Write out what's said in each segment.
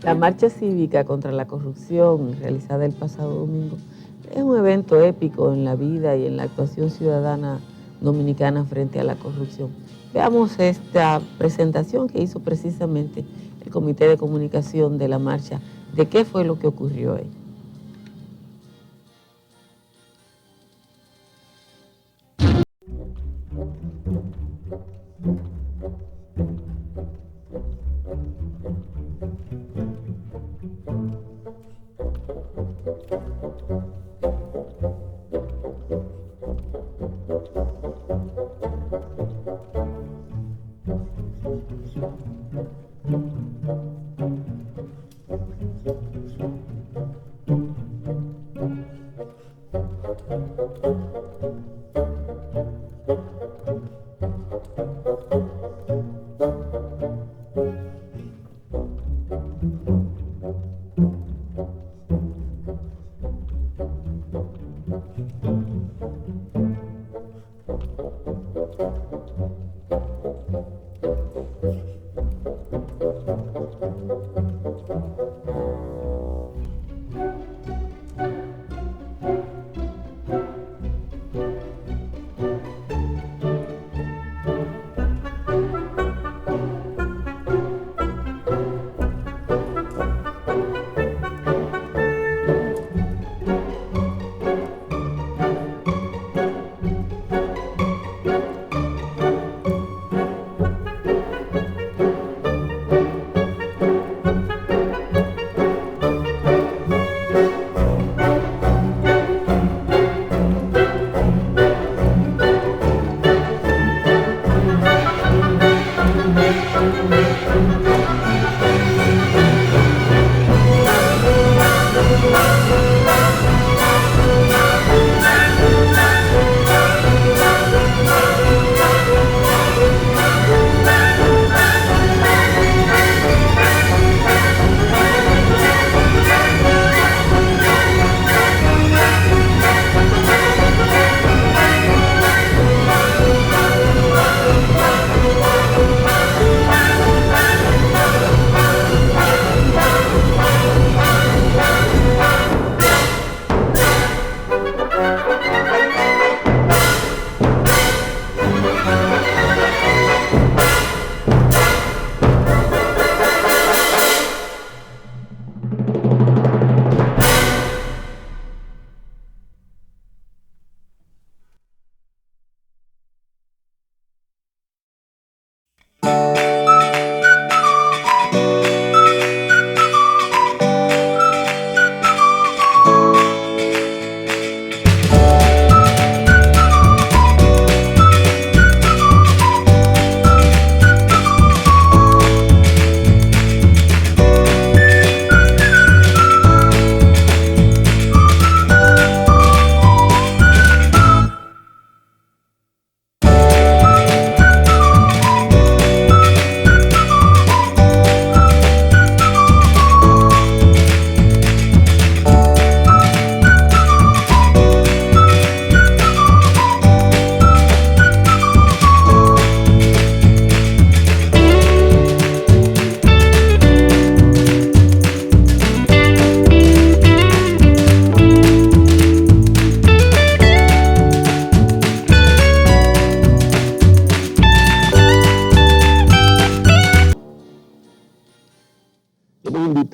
La marcha cívica contra la corrupción realizada el pasado domingo es un evento épico en la vida y en la actuación ciudadana dominicana frente a la corrupción. Veamos esta presentación que hizo precisamente el Comité de Comunicación de la marcha, de qué fue lo que ocurrió ahí.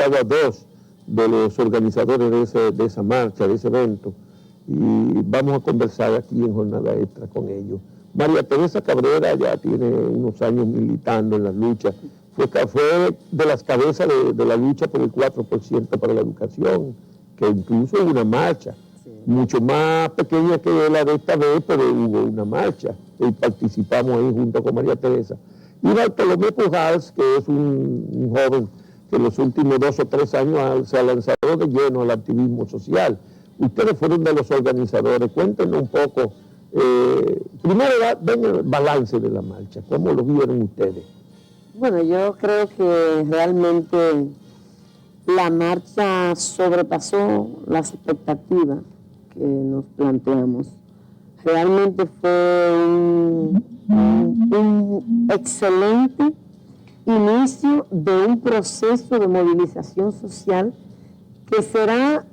A dos de los organizadores de esa marcha, de ese evento, y vamos a conversar aquí en Jornada Extra con ellos. María Teresa Cabrera ya tiene unos años militando en las luchas, fue de las cabezas de la lucha por el 4% para la educación, que incluso hubo una marcha, mucho más pequeña que la de esta vez, pero hubo una marcha, y participamos ahí junto con María Teresa. Y Bartolomé Pujals, que es un joven que en los últimos 2 o 3 años se ha lanzado de lleno al activismo social. Ustedes fueron de los organizadores, cuéntenos un poco, primero ven el balance de la marcha, ¿cómo lo vieron ustedes? Bueno, yo creo que realmente la marcha sobrepasó las expectativas que nos planteamos. Realmente fue un excelente inicio de un proceso de movilización social que será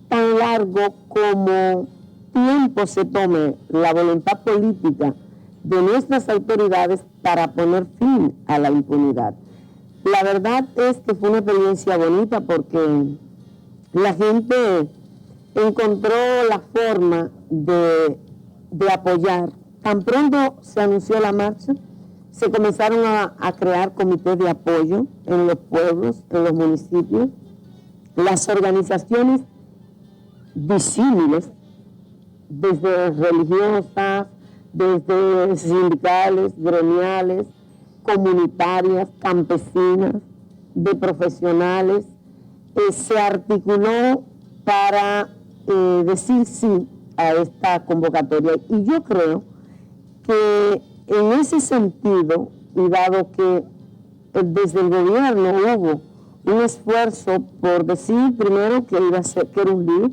tan largo como tiempo se tome la voluntad política de nuestras autoridades para poner fin a la impunidad. La verdad es que fue una experiencia bonita porque la gente encontró la forma de apoyar. Tan pronto se anunció la marcha, se comenzaron a crear comités de apoyo en los pueblos, en los municipios. Las organizaciones disímiles, desde religiosas, desde sindicales, gremiales, comunitarias, campesinas, de profesionales, se articuló para decir sí a esta convocatoria. Y yo creo que en ese sentido, y dado que desde el gobierno hubo un esfuerzo por decir primero que iba a ser, que era un lío,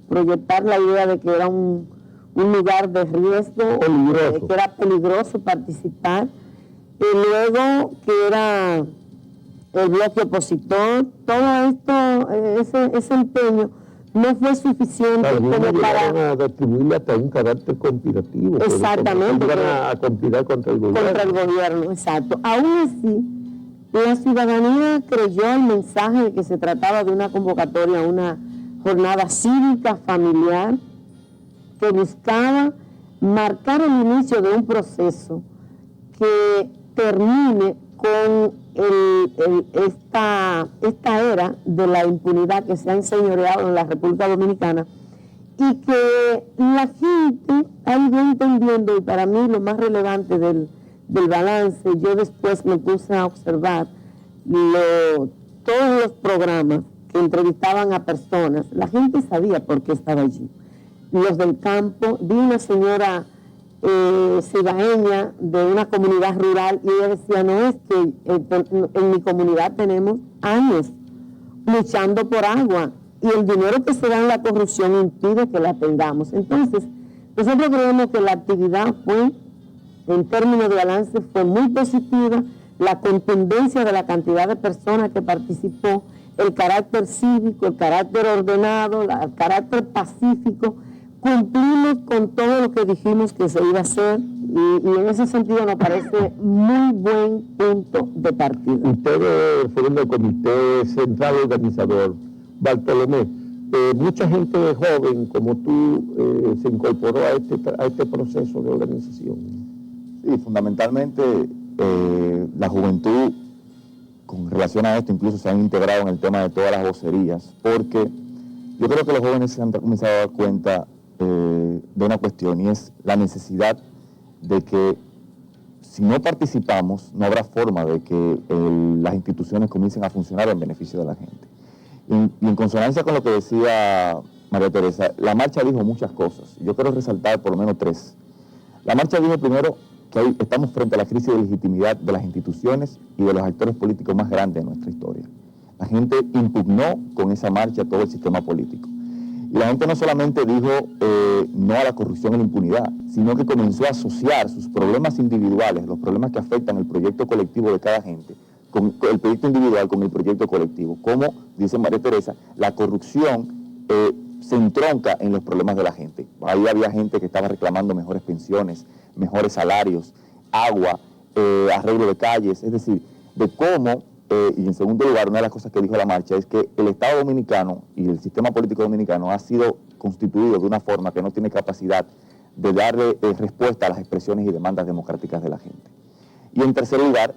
proyectar la idea de que era un lugar de riesgo, que era peligroso participar, y luego que era el bloque opositor, todo esto, ese empeño no fue suficiente como para atribuirle hasta un carácter conspirativo. Exactamente. A conspirar contra el gobierno. Contra el gobierno, exacto. Aún así, la ciudadanía creyó el mensaje de que se trataba de una convocatoria, una jornada cívica, familiar, que buscaba marcar el inicio de un proceso que termine con esta era de la impunidad que se ha enseñoreado en la República Dominicana y que la gente ha ido entendiendo, y para mí lo más relevante del balance, yo después me puse a observar todos los programas que entrevistaban a personas, la gente sabía por qué estaba allí. Los del campo, vi una señora cibaeña de una comunidad rural y ella decía, no, es que en mi comunidad tenemos años luchando por agua y el dinero que se da en la corrupción impide que la tengamos. Entonces, nosotros creemos que la actividad fue, en términos de balance, fue muy positiva, la contundencia de la cantidad de personas que participó, el carácter cívico, el carácter ordenado, el carácter pacífico. Cumplimos con todo lo que dijimos que se iba a hacer y en ese sentido nos parece muy buen punto de partida. Ustedes fueron del comité central organizador, Bartolomé. Mucha gente joven como tú se incorporó a este proceso de organización. Sí, fundamentalmente la juventud con relación a esto incluso se han integrado en el tema de todas las vocerías, porque yo creo que los jóvenes se han comenzado a dar cuenta de una cuestión, y es la necesidad de que si no participamos no habrá forma de que las instituciones comiencen a funcionar en beneficio de la gente. Y en consonancia con lo que decía María Teresa, la marcha dijo muchas cosas. Yo quiero resaltar por lo menos tres. La marcha dijo primero que estamos frente a la crisis de legitimidad de las instituciones y de los actores políticos más grandes de nuestra historia. La gente impugnó con esa marcha todo el sistema político. Y la gente no solamente dijo no a la corrupción y la impunidad, sino que comenzó a asociar sus problemas individuales, los problemas que afectan el proyecto colectivo de cada gente, con el proyecto individual con el proyecto colectivo. Como dice María Teresa, la corrupción se entronca en los problemas de la gente. Ahí había gente que estaba reclamando mejores pensiones, mejores salarios, agua, arreglo de calles, es decir, de cómo... y en segundo lugar, una de las cosas que dijo la marcha es que el Estado dominicano y el sistema político dominicano ha sido constituido de una forma que no tiene capacidad de darle respuesta a las expresiones y demandas democráticas de la gente. Y en tercer lugar,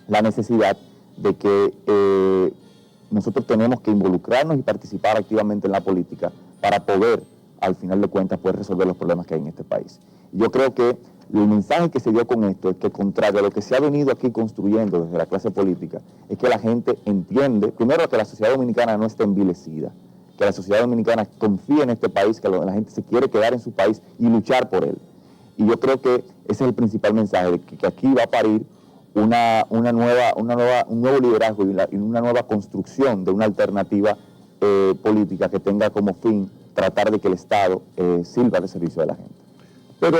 la necesidad de que nosotros tenemos que involucrarnos y participar activamente en la política para poder, al final de cuentas, poder resolver los problemas que hay en este país. Y yo creo que el mensaje que se dio con esto es que, contrario a lo que se ha venido aquí construyendo desde la clase política, es que la gente entiende, primero, que la sociedad dominicana no está envilecida, que la sociedad dominicana confía en este país, que la gente se quiere quedar en su país y luchar por él. Y yo creo que ese es el principal mensaje, de que aquí va a parir un nuevo liderazgo y una nueva construcción de una alternativa política que tenga como fin tratar de que el Estado sirva de servicio a la gente. Pero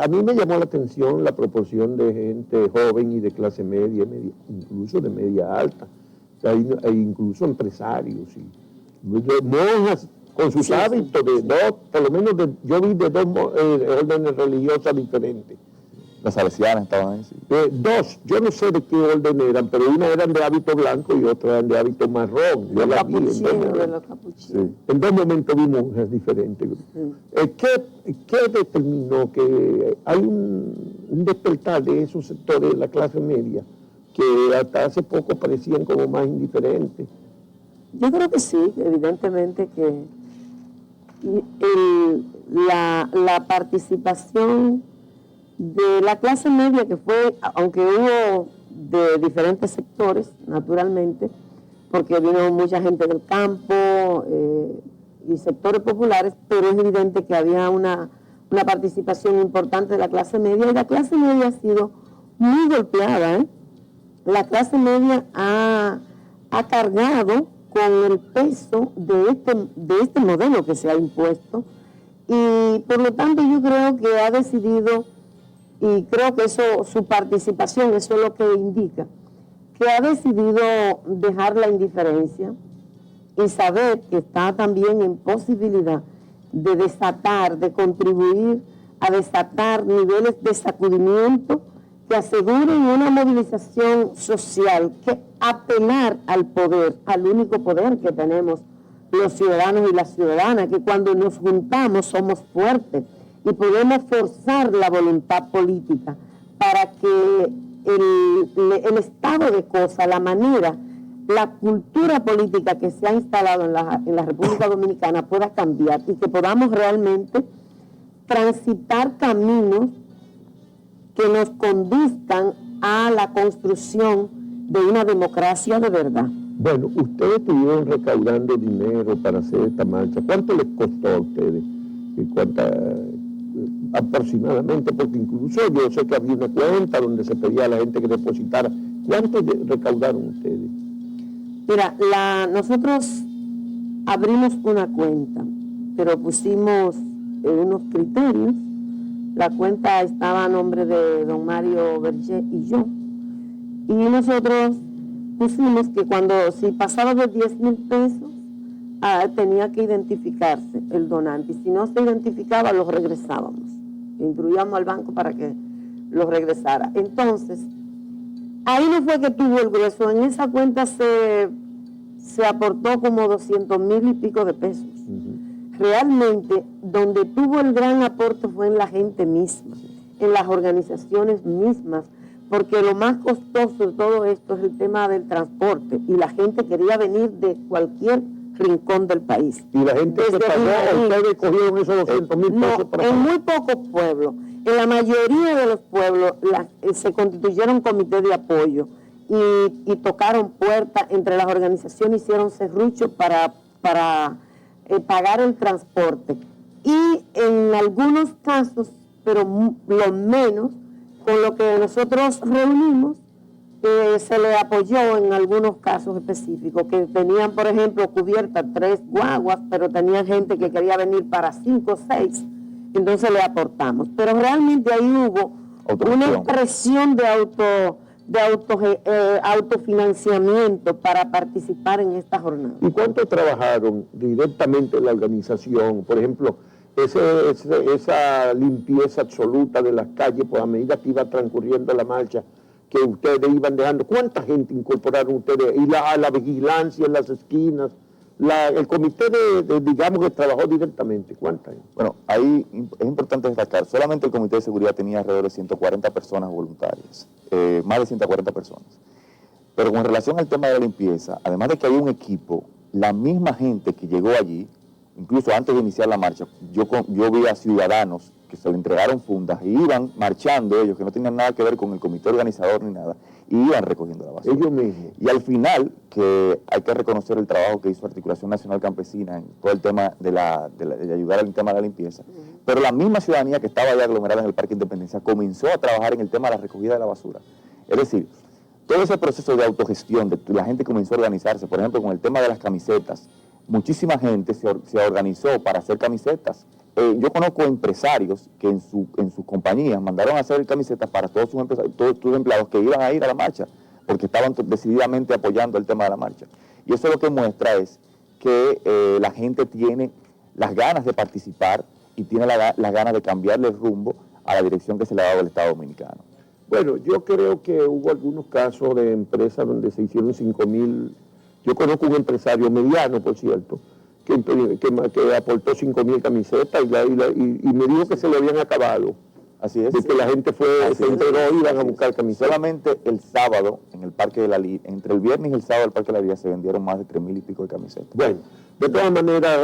a mí me llamó la atención la proporción de gente joven y de clase media, incluso de media alta, e incluso empresarios, y monjas con sus hábitos, de dos, por lo menos yo vi de dos órdenes religiosas diferentes. Las salesianas estaban ahí, sí. Dos, yo no sé de qué orden eran, pero una eran de hábito blanco y otra eran de hábito marrón. Yo las vi en dos momentos vi monjas diferentes. ¿Qué determinó que hay un despertar de esos sectores de la clase media que hasta hace poco parecían como más indiferentes? Yo creo que sí, evidentemente que la participación de la clase media, que fue, aunque hubo de diferentes sectores, naturalmente, porque vino mucha gente del campo y sectores populares, pero es evidente que había una participación importante de la clase media, y la clase media ha sido muy golpeada, ¿eh? La clase media ha cargado con el peso de este modelo que se ha impuesto, y por lo tanto yo creo que ha decidido, y creo que su participación, eso es lo que indica, que ha decidido dejar la indiferencia y saber que está también en posibilidad de desatar, de contribuir a desatar niveles de sacudimiento que aseguren una movilización social, que apelar al poder, al único poder que tenemos los ciudadanos y las ciudadanas, que cuando nos juntamos somos fuertes y podemos forzar la voluntad política para que el estado de cosas, la manera, la cultura política que se ha instalado en la República Dominicana pueda cambiar y que podamos realmente transitar caminos que nos conduzcan a la construcción de una democracia de verdad. Bueno, ustedes estuvieron recaudando dinero para hacer esta marcha. ¿Cuánto les costó a ustedes? ¿Y cuánta, aproximadamente? Porque incluso yo sé que había una cuenta donde se pedía a la gente que depositara. ¿Cuánto recaudaron ustedes? Mira, nosotros abrimos una cuenta, pero pusimos unos criterios. La cuenta estaba a nombre de don Mario Berger y yo. Y nosotros pusimos que si pasaba de 10,000 pesos, tenía que identificarse el donante. Y si no se identificaba, los regresábamos. Instruíamos al banco para que los regresara. Entonces, ahí no fue que tuvo el grueso. En esa cuenta se aportó como 200,000 y pico de pesos. Realmente, donde tuvo el gran aporte fue en la gente misma, en las organizaciones mismas, porque lo más costoso de todo esto es el tema del transporte, y la gente quería venir de cualquier rincón del país. ¿Y la gente se pagó? ¿Ustedes cogieron esos 200,000 pesos para en muy pocos pueblos. En la mayoría de los pueblos se constituyeron comités de apoyo y tocaron puertas entre las organizaciones, hicieron serruchos para pagar el transporte. Y en algunos casos, pero lo menos, con lo que nosotros reunimos, se le apoyó en algunos casos específicos, que tenían, por ejemplo, cubiertas 3 guaguas, pero tenían gente que quería venir para 5 o 6, entonces le aportamos. Pero realmente ahí hubo una expresión de autofinanciamiento para participar en esta jornada. ¿Y cuánto trabajaron directamente en la organización? Por ejemplo, esa limpieza absoluta de las calles, pues a medida que iba transcurriendo la marcha, que ustedes iban dejando, ¿cuánta gente incorporaron ustedes? Y la vigilancia en las esquinas, el comité digamos que trabajó directamente, ¿cuánta gente? Bueno, ahí es importante destacar, solamente el comité de seguridad tenía alrededor de 140 personas voluntarias, más de 140 personas. Pero con relación al tema de la limpieza, además de que había un equipo, la misma gente que llegó allí, incluso antes de iniciar la marcha, yo vi a ciudadanos que se le entregaron fundas y iban marchando ellos, que no tenían nada que ver con el comité organizador ni nada, y iban recogiendo la basura. Ellos mismos. Y al final, que hay que reconocer el trabajo que hizo Articulación Nacional Campesina en todo el tema de ayudar al tema de la limpieza, pero la misma ciudadanía que estaba allá aglomerada en el Parque Independencia comenzó a trabajar en el tema de la recogida de la basura. Es decir, todo ese proceso de autogestión, la gente comenzó a organizarse, por ejemplo, con el tema de las camisetas. Muchísima gente se organizó para hacer camisetas yo conozco empresarios que en sus compañías mandaron a hacer camisetas para todos sus empleados que iban a ir a la marcha, porque estaban decididamente apoyando el tema de la marcha. Y eso lo que muestra es que la gente tiene las ganas de participar y tiene las ganas de cambiarle el rumbo a la dirección que se le ha dado al Estado Dominicano. Bueno, yo creo que hubo algunos casos de empresas donde se hicieron 5.000. Yo conozco un empresario mediano, por cierto, que aportó 5.000 camisetas y me dijo que se le habían acabado. Así es. De que la gente se entregó y iban a buscar camisetas. Solamente el sábado, en el Parque de la Lira, entre el viernes y el sábado del Parque de la Lira, se vendieron más de 3.000 y pico de camisetas. Bueno, de todas maneras,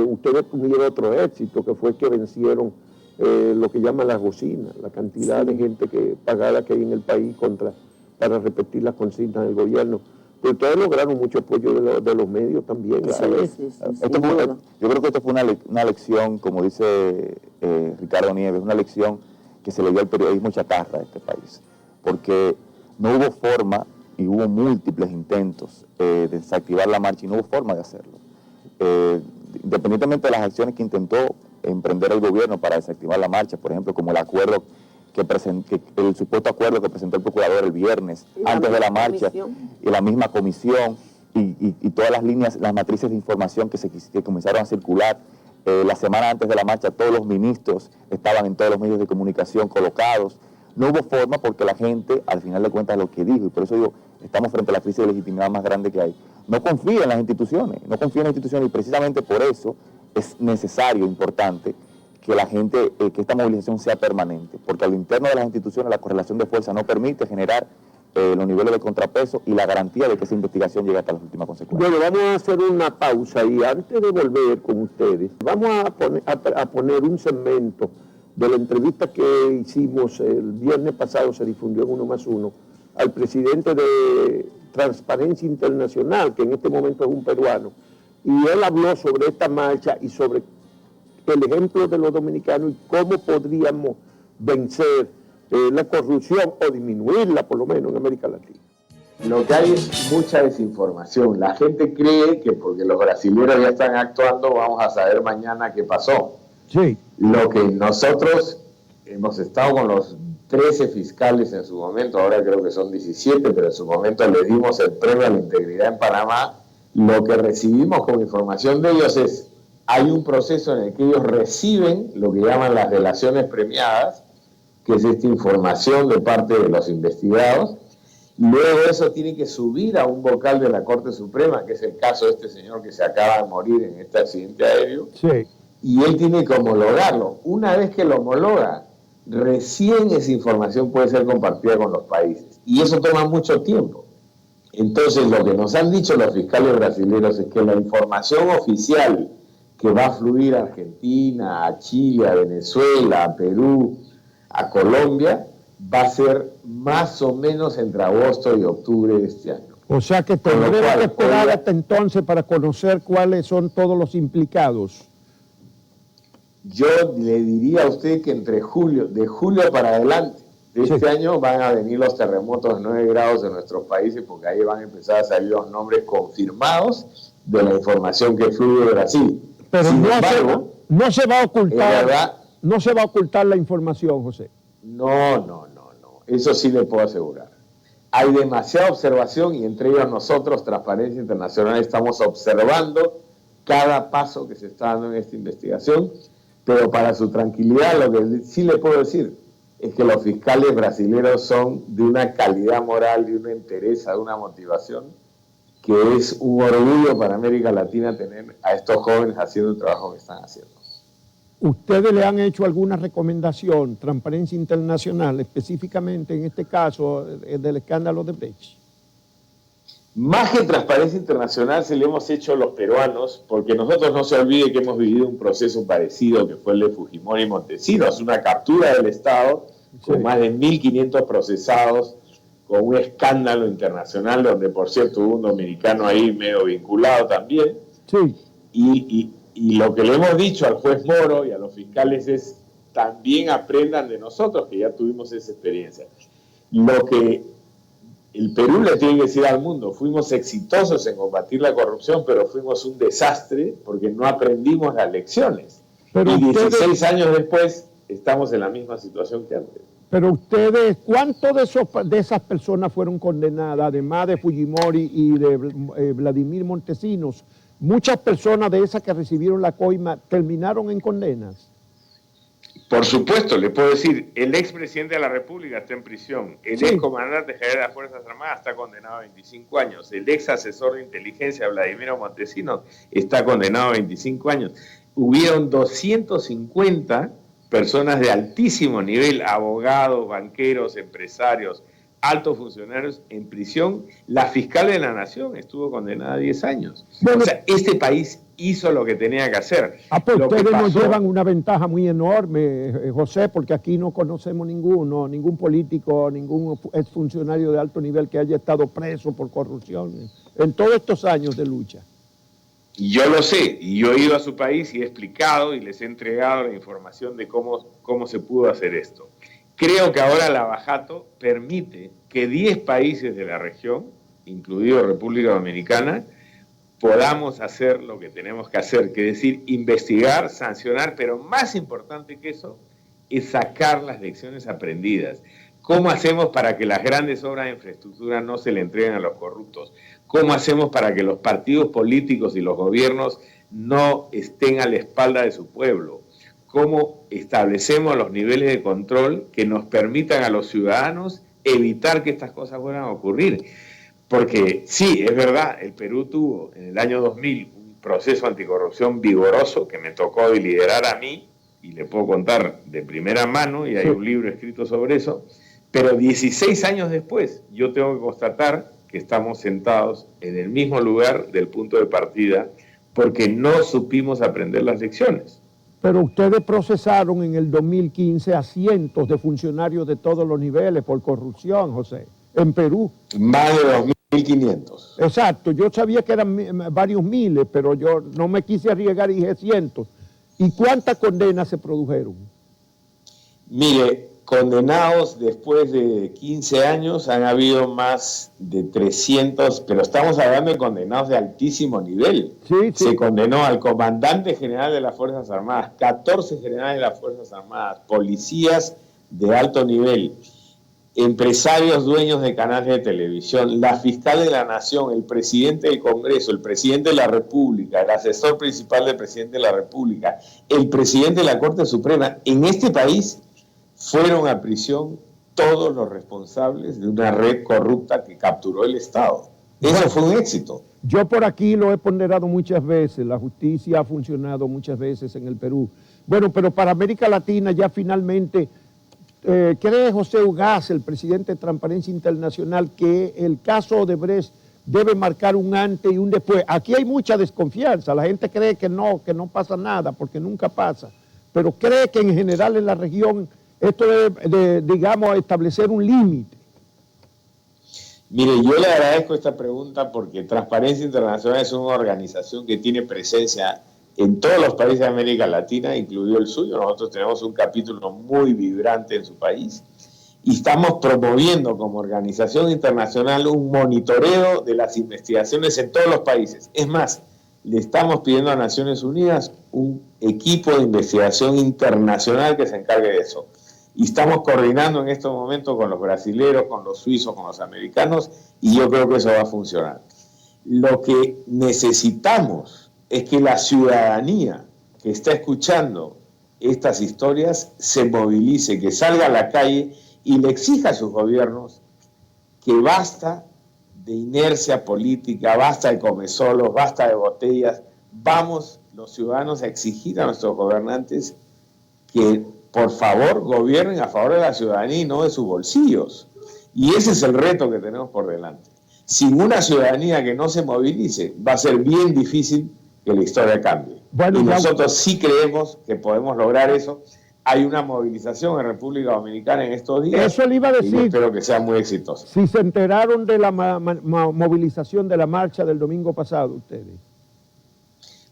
ustedes tuvieron otro éxito, que fue que vencieron lo que llaman las bocinas, la cantidad de gente pagada que hay en el país para repetir las consignas del gobierno. Pero ustedes lograron mucho apoyo de los medios también. Sí. Yo creo que esto fue una lección, como dice Ricardo Nieves, una lección que se le dio al periodismo chatarra de este país. Porque no hubo forma, y hubo múltiples intentos de desactivar la marcha, y no hubo forma de hacerlo. Independientemente de las acciones que intentó emprender el gobierno para desactivar la marcha, por ejemplo, como el acuerdo el supuesto acuerdo que presentó el procurador el viernes antes de la marcha, y la misma comisión y todas las líneas, las matrices de información que comenzaron a circular la semana antes de la marcha. Todos los ministros estaban en todos los medios de comunicación colocados. No hubo forma, porque la gente, al final de cuentas, lo que dijo, y por eso digo, estamos frente a la crisis de legitimidad más grande que hay, no confía en las instituciones, y precisamente por eso es necesario, importante, que la gente, que esta movilización sea permanente, porque a lo interno de las instituciones la correlación de fuerza no permite generar los niveles de contrapeso y la garantía de que esa investigación llegue hasta las últimas consecuencias. Bueno, vamos a hacer una pausa y antes de volver con ustedes, vamos a poner un segmento de la entrevista que hicimos el viernes pasado, se difundió en 1+1, al presidente de Transparencia Internacional, que en este momento es un peruano, y él habló sobre esta marcha y sobre el ejemplo de los dominicanos y cómo podríamos vencer la corrupción o disminuirla, por lo menos en América Latina. Lo que hay es mucha desinformación. La gente cree que porque los brasileños ya están actuando, vamos a saber mañana qué pasó. Sí. Lo que nosotros hemos estado con los 13 fiscales en su momento, ahora creo que son 17, pero en su momento les dimos el premio a la integridad en Panamá. Lo que recibimos como información de ellos es: hay un proceso en el que ellos reciben lo que llaman las delaciones premiadas, que es esta información de parte de los investigados. Luego eso tiene que subir a un vocal de la Corte Suprema, que es el caso de este señor que se acaba de morir en este accidente aéreo. Sí. Y él tiene que homologarlo. Una vez que lo homologa, recién esa información puede ser compartida con los países. Y eso toma mucho tiempo. Entonces, lo que nos han dicho los fiscales brasileños es que la información oficial que va a fluir a Argentina, a Chile, a Venezuela, a Perú, a Colombia, va a ser más o menos entre agosto y octubre de este año. O sea que tendremos que esperar hasta entonces para conocer cuáles son todos los implicados. Yo le diría a usted que de julio para adelante de este año van a venir los terremotos de 9 grados en nuestros países, porque ahí van a empezar a salir los nombres confirmados de la información que fluye de Brasil. Pero sin embargo, no se va a ocultar, verdad, no se va a ocultar la información, José. No. Eso sí le puedo asegurar. Hay demasiada observación y entre ellos nosotros, Transparencia Internacional, estamos observando cada paso que se está dando en esta investigación, pero para su tranquilidad lo que sí le puedo decir es que los fiscales brasileños son de una calidad moral, de una entereza, de una motivación, que es un orgullo para América Latina tener a estos jóvenes haciendo el trabajo que están haciendo. ¿Ustedes le han hecho alguna recomendación, Transparencia Internacional, específicamente en este caso del escándalo de Brecht? Más que Transparencia Internacional se le hemos hecho a los peruanos, porque nosotros no se olvide que hemos vivido un proceso parecido que fue el de Fujimori y Montesinos, una captura del Estado con más de 1.500 procesados, con un escándalo internacional donde, por cierto, hubo un dominicano ahí medio vinculado también. Sí. Y lo que le hemos dicho al juez Moro y a los fiscales es: también aprendan de nosotros, que ya tuvimos esa experiencia. Lo que el Perú le tiene que decir al mundo: fuimos exitosos en combatir la corrupción, pero fuimos un desastre porque no aprendimos las lecciones. Pero y ustedes, 16 años después estamos en la misma situación que antes. pero ustedes, ¿cuántos de esas personas fueron condenadas, además de Fujimori y de Vladimir Montesinos? Muchas personas de esas que recibieron la coima terminaron en condenas. Por supuesto, le puedo decir, el expresidente de la República está en prisión, el Sí. excomandante general de las Fuerzas Armadas está condenado a 25 años, el ex asesor de inteligencia Vladimiro Montesinos está condenado a 25 años. Hubieron 250 personas de altísimo nivel, abogados, banqueros, empresarios, altos funcionarios en prisión. La fiscal de la Nación estuvo condenada a 10 años. Bueno, o sea, este país hizo lo que tenía que hacer. Pues Lo que ustedes nos pasó- llevan una ventaja muy enorme, José, porque aquí no conocemos ningún político, ningún exfuncionario de alto nivel que haya estado preso por corrupción en todos estos años de lucha. Y yo lo sé, y yo he ido a su país y he explicado y les he entregado la información de cómo se pudo hacer esto. Creo que ahora la Bajato permite que 10 países de la región, incluido República Dominicana, podamos hacer lo que tenemos que hacer, que es decir, investigar, sancionar, pero más importante que eso es sacar las lecciones aprendidas. ¿Cómo hacemos para que las grandes obras de infraestructura no se le entreguen a los corruptos? ¿Cómo hacemos para que los partidos políticos y los gobiernos no estén a la espalda de su pueblo? ¿Cómo establecemos los niveles de control que nos permitan a los ciudadanos evitar que estas cosas puedan ocurrir? Porque sí, es verdad, el Perú tuvo en el año 2000 un proceso anticorrupción vigoroso que me tocó liderar a mí, y le puedo contar de primera mano, y hay un libro escrito sobre eso, pero 16 años después yo tengo que constatar que estamos sentados en el mismo lugar del punto de partida porque no supimos aprender las lecciones. Pero ustedes procesaron en el 2015 a cientos de funcionarios de todos los niveles por corrupción, José, en Perú. Más de 2.500. Exacto, yo sabía que eran varios miles, pero yo no me quise arriesgar y dije cientos. ¿Y cuántas condenas se produjeron? Mire, condenados después de 15 años han habido más de 300, pero estamos hablando de condenados de altísimo nivel. Sí. Se condenó al comandante general de las Fuerzas Armadas, 14 generales de las Fuerzas Armadas, policías de alto nivel, empresarios dueños de canales de televisión, la fiscal de la Nación, el presidente del Congreso, el presidente de la República, el asesor principal del presidente de la República, el presidente de la Corte Suprema. En este país fueron a prisión todos los responsables de una red corrupta que capturó el Estado. Eso fue un éxito. Yo por aquí lo he ponderado muchas veces, la justicia ha funcionado muchas veces en el Perú. Bueno, pero para América Latina ya finalmente, ¿cree José Ugaz, el presidente de Transparencia Internacional, que el caso Odebrecht debe marcar un antes y un después? Aquí hay mucha desconfianza, la gente cree que no pasa nada, porque nunca pasa, pero cree que en general en la región esto debe, digamos, establecer un límite. Mire, yo le agradezco esta pregunta porque Transparencia Internacional es una organización que tiene presencia en todos los países de América Latina, incluido el suyo. Nosotros tenemos un capítulo muy vibrante en su país y estamos promoviendo como organización internacional un monitoreo de las investigaciones en todos los países. Es más, le estamos pidiendo a Naciones Unidas un equipo de investigación internacional que se encargue de eso. Y estamos coordinando en estos momentos con los brasileños, con los suizos, con los americanos, y yo creo que eso va a funcionar. Lo que necesitamos es que la ciudadanía que está escuchando estas historias se movilice, que salga a la calle y le exija a sus gobiernos que basta de inercia política, basta de comezolos, basta de botellas. Vamos los ciudadanos a exigir a nuestros gobernantes que por favor gobiernen a favor de la ciudadanía y no de sus bolsillos. Y ese es el reto que tenemos por delante. Sin una ciudadanía que no se movilice, va a ser bien difícil que la historia cambie. Bueno, y nosotros sí creemos que podemos lograr eso. Hay una movilización en República Dominicana en estos días. Eso le iba a decir. Y yo espero que sea muy exitosa. Si se enteraron de la movilización de la marcha del domingo pasado, ustedes.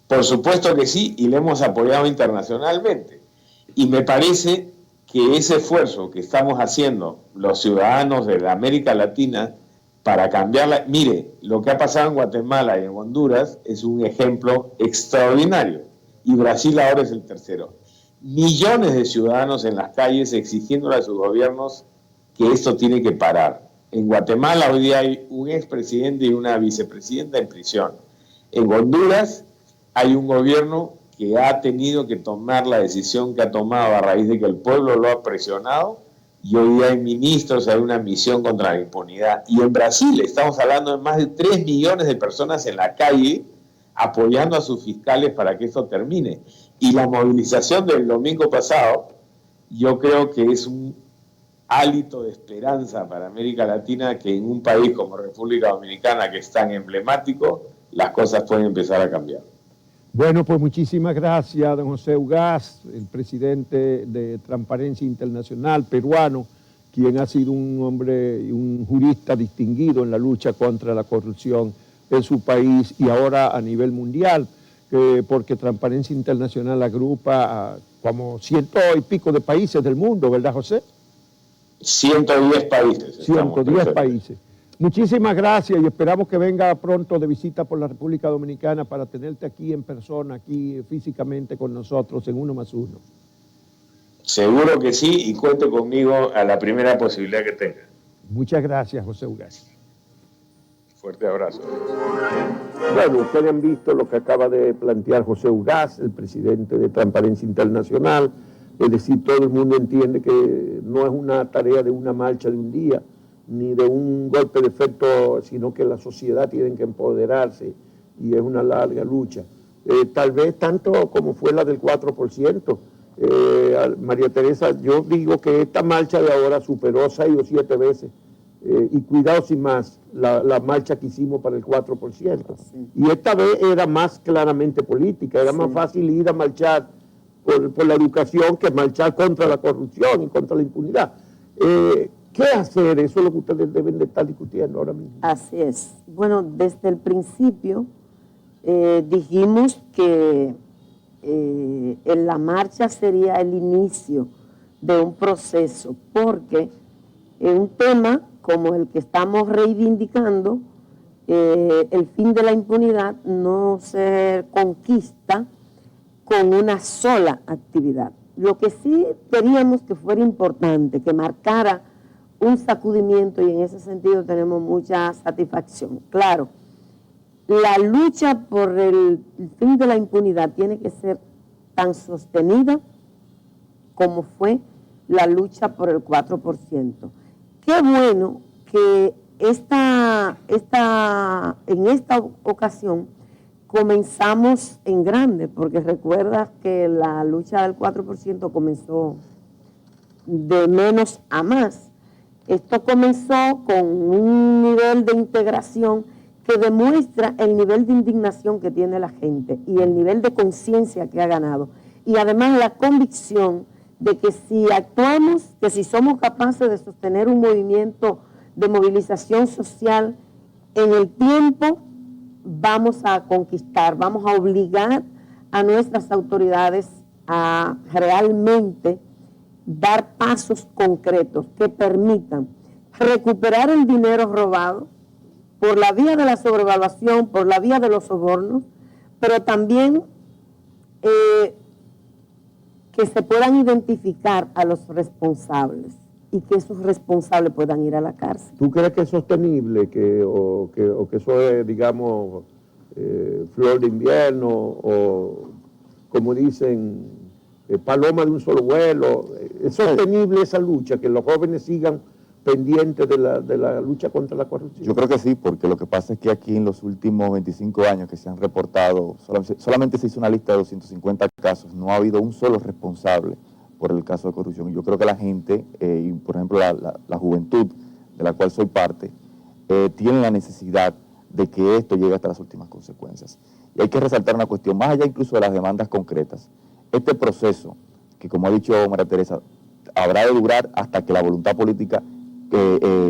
Por supuesto que sí, y le hemos apoyado internacionalmente. Y me parece que ese esfuerzo que estamos haciendo los ciudadanos de la América Latina para cambiarla... Mire, lo que ha pasado en Guatemala y en Honduras es un ejemplo extraordinario. y Brasil ahora es el tercero. Millones de ciudadanos en las calles exigiéndole a sus gobiernos que esto tiene que parar. En Guatemala hoy día hay un expresidente y una vicepresidenta en prisión. En Honduras hay un gobierno que ha tenido que tomar la decisión que ha tomado a raíz de que el pueblo lo ha presionado, y hoy día hay ministros, hay una misión contra la impunidad. Y en Brasil estamos hablando de más de 3 millones de personas en la calle apoyando a sus fiscales para que esto termine. Y la movilización del domingo pasado, yo creo que es un hálito de esperanza para América Latina, que en un país como República Dominicana, que es tan emblemático, las cosas pueden empezar a cambiar. Bueno, pues muchísimas gracias, don José Ugaz, el presidente de Transparencia Internacional peruano, quien ha sido un hombre y un jurista distinguido en la lucha contra la corrupción en su país y ahora a nivel mundial, porque Transparencia Internacional agrupa a como 100 y pico de países del mundo, ¿verdad, José? 110 países. 110 países. Muchísimas gracias y esperamos que venga pronto de visita por la República Dominicana para tenerte aquí en persona, aquí físicamente con nosotros en 1+1. Seguro que sí, y cuente conmigo a la primera posibilidad que tenga. Muchas gracias, José Ugaz. Fuerte abrazo. Bueno, ustedes han visto lo que acaba de plantear José Ugaz, el presidente de Transparencia Internacional. Es decir, todo el mundo entiende que no es una tarea de una marcha de un día, ni de un golpe de efecto, sino que la sociedad tiene que empoderarse y es una larga lucha. Tal vez tanto como fue la del 4%. María Teresa, yo digo que esta marcha de ahora superó 6 o 7 veces, y cuidado sin más, la marcha que hicimos para el 4%. Sí. Y esta vez era más claramente política, era más fácil ir a marchar por la educación que marchar contra la corrupción y contra la impunidad. ¿Qué hacer? Eso es lo que ustedes deben de estar discutiendo ahora mismo. Así es. Bueno, desde el principio dijimos que la marcha sería el inicio de un proceso, porque un tema como el que estamos reivindicando, el fin de la impunidad no se conquista con una sola actividad. Lo que sí queríamos que fuera importante, que marcara un sacudimiento, y en ese sentido tenemos mucha satisfacción. Claro, la lucha por el fin de la impunidad tiene que ser tan sostenida como fue la lucha por el 4%. Qué bueno que en esta ocasión comenzamos en grande, porque recuerdas que la lucha del 4% comenzó de menos a más. Esto comenzó con un nivel de integración que demuestra el nivel de indignación que tiene la gente y el nivel de conciencia que ha ganado. Y además la convicción de que si actuamos, que si somos capaces de sostener un movimiento de movilización social en el tiempo, vamos a conquistar, vamos a obligar a nuestras autoridades a realmente dar pasos concretos que permitan recuperar el dinero robado por la vía de la sobrevaluación, por la vía de los sobornos, pero también que se puedan identificar a los responsables y que esos responsables puedan ir a la cárcel. ¿Tú crees que es sostenible o que eso es, digamos, flor de invierno o, como dicen, paloma de un solo vuelo? ¿Es sostenible esa lucha, que los jóvenes sigan pendientes de la lucha contra la corrupción? Yo creo que sí, porque lo que pasa es que aquí en los últimos 25 años que se han reportado, solamente se hizo una lista de 250 casos, no ha habido un solo responsable por el caso de corrupción. Yo creo que la gente, y por ejemplo la juventud de la cual soy parte, tiene la necesidad de que esto llegue hasta las últimas consecuencias. Y hay que resaltar una cuestión, más allá incluso de las demandas concretas. Este proceso, que como ha dicho María Teresa, habrá de durar hasta que la voluntad política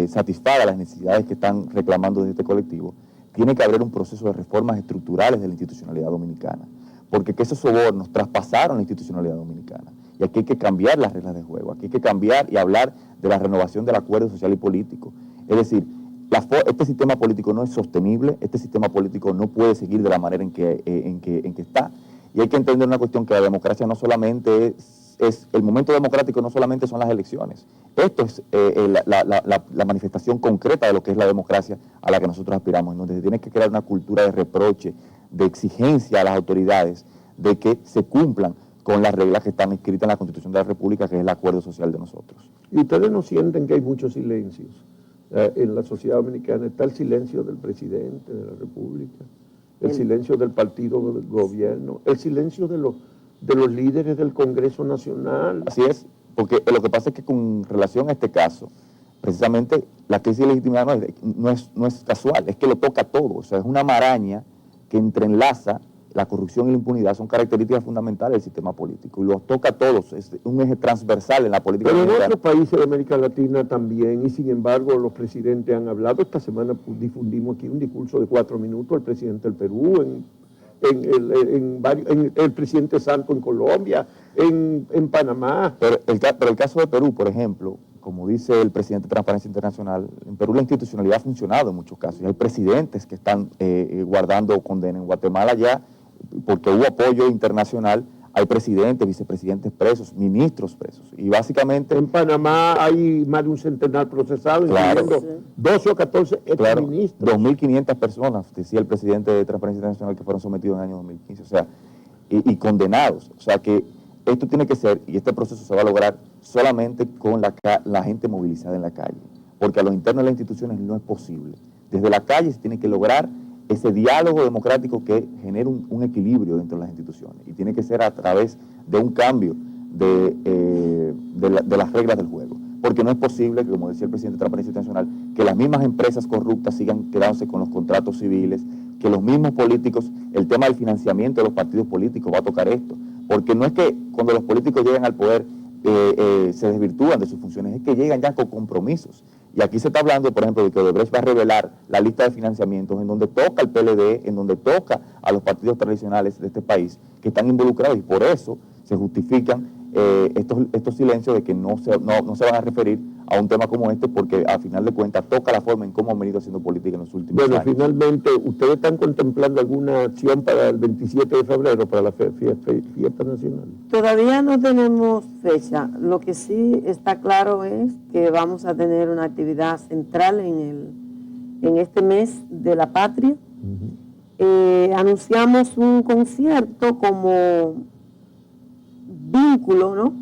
satisfaga las necesidades que están reclamando desde este colectivo, tiene que haber un proceso de reformas estructurales de la institucionalidad dominicana, porque que esos sobornos traspasaron la institucionalidad dominicana, y aquí hay que cambiar las reglas de juego, aquí hay que cambiar y hablar de la renovación del acuerdo social y político. Es decir, este sistema político no es sostenible, este sistema político no puede seguir de la manera en que está, Y hay que entender una cuestión, que la democracia no solamente es el momento democrático, no solamente son las elecciones. Esto es la manifestación concreta de lo que es la democracia a la que nosotros aspiramos, en donde se tiene que crear una cultura de reproche, de exigencia a las autoridades, de que se cumplan con las reglas que están escritas en la Constitución de la República, que es el acuerdo social de nosotros. ¿Y ustedes no sienten que hay muchos silencios? En la sociedad dominicana está el silencio del presidente de la República, el silencio del partido del gobierno, el silencio de los líderes del Congreso Nacional. Así es, porque lo que pasa es que con relación a este caso, precisamente la crisis de legitimidad no es casual, es que lo toca todo, o sea, es una maraña que entrelaza. La corrupción y la impunidad son características fundamentales del sistema político y los toca a todos, es un eje transversal en la política Pero en dominicana. otros países de América Latina también, y sin embargo los presidentes han hablado. Esta semana difundimos aquí un discurso de 4 minutos, el presidente del Perú, el presidente Santos en Colombia, en Panamá. Pero el caso de Perú, por ejemplo, como dice el presidente de Transparencia Internacional, en Perú la institucionalidad ha funcionado en muchos casos y hay presidentes que están guardando condena. En Guatemala ya, porque hubo apoyo internacional, hay presidentes, vicepresidentes presos, ministros presos. Y básicamente... En Panamá hay más de un centenar procesados, Claro. incluyendo 12 o 14 Claro, exministros. 2.500 personas, decía el presidente de Transparencia Internacional, que fueron sometidos en el año 2015, o sea, y condenados. O sea que esto tiene que ser, y este proceso se va a lograr solamente con la gente movilizada en la calle, porque a lo interno de las instituciones no es posible. Desde la calle se tiene que lograr ese diálogo democrático que genere un equilibrio dentro de las instituciones, y tiene que ser a través de un cambio de las reglas del juego, porque no es posible que, como decía el presidente de Transparencia Internacional, que las mismas empresas corruptas sigan quedándose con los contratos civiles, que los mismos políticos, el tema del financiamiento de los partidos políticos va a tocar esto, porque no es que cuando los políticos llegan al poder se desvirtúan de sus funciones, es que llegan ya con compromisos. Y aquí se está hablando, por ejemplo, de que Odebrecht va a revelar la lista de financiamientos en donde toca el PLD, en donde toca a los partidos tradicionales de este país que están involucrados, y por eso se justifican estos silencios de que no se van a referir a un tema como este, porque al final de cuentas toca la forma en cómo han venido haciendo política en los últimos años. Finalmente, ¿ustedes están contemplando alguna acción para el 27 de febrero, para la fiesta nacional? Todavía no tenemos fecha. Lo que sí está claro es que vamos a tener una actividad central en este mes de la patria. Anunciamos un concierto como vínculo, ¿no?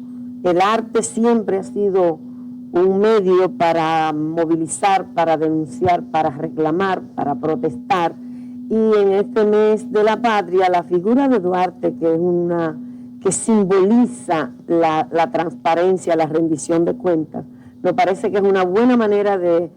El arte siempre ha sido un medio para movilizar, para denunciar, para reclamar, para protestar. Y en este mes de la patria, la figura de Duarte, que simboliza la transparencia, la rendición de cuentas, me parece que es una buena manera de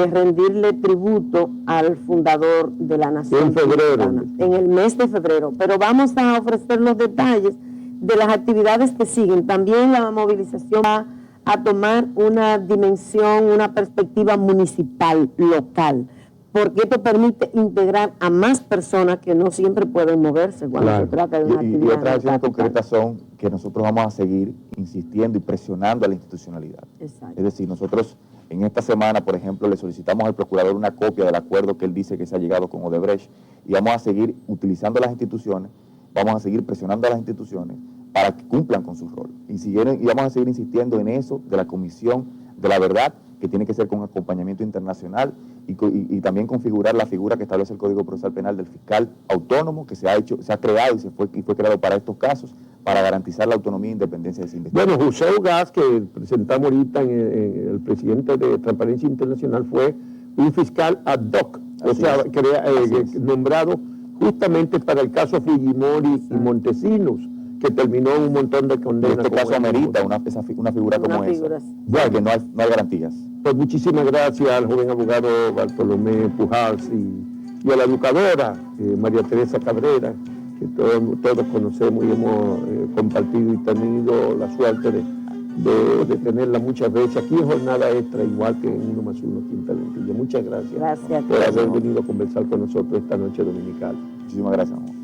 rendirle tributo al fundador de la nación. En febrero. En el mes de febrero. Pero vamos a ofrecer los detalles de las actividades que siguen. También la movilización va a tomar una dimensión, una perspectiva municipal, local, porque esto permite integrar a más personas que no siempre pueden moverse cuando se trata de una actividad. Y otras acciones concretas son que nosotros vamos a seguir insistiendo y presionando a la institucionalidad. Exacto. Es decir, nosotros en esta semana, por ejemplo, le solicitamos al procurador una copia del acuerdo que él dice que se ha llegado con Odebrecht, y vamos a seguir utilizando las instituciones, vamos a seguir presionando a las instituciones para que cumplan con su rol. Y vamos a seguir insistiendo en eso de la Comisión de la Verdad, que tiene que ser con acompañamiento internacional, y también configurar la figura que establece el Código Procesal Penal del fiscal autónomo, que se ha creado y fue creado para estos casos, para garantizar la autonomía e independencia de esa investigación. Bueno, José Ugaz, que presentamos ahorita en el presidente de Transparencia Internacional, fue un fiscal ad hoc, nombrado justamente para el caso Fujimori y Montesinos, que terminó un montón de condenas. Este caso amerita una figura como esa. Bueno, que no hay garantías. Pues muchísimas gracias al joven abogado Bartolomé Pujals y a la educadora María Teresa Cabrera, que todos conocemos y hemos compartido y tenido la suerte de tenerla muchas veces aquí en Jornada Extra, igual que en 1+1 aquí en Talentilla. Muchas gracias, gracias por haber venido a conversar con nosotros esta noche dominical. Muchísimas gracias.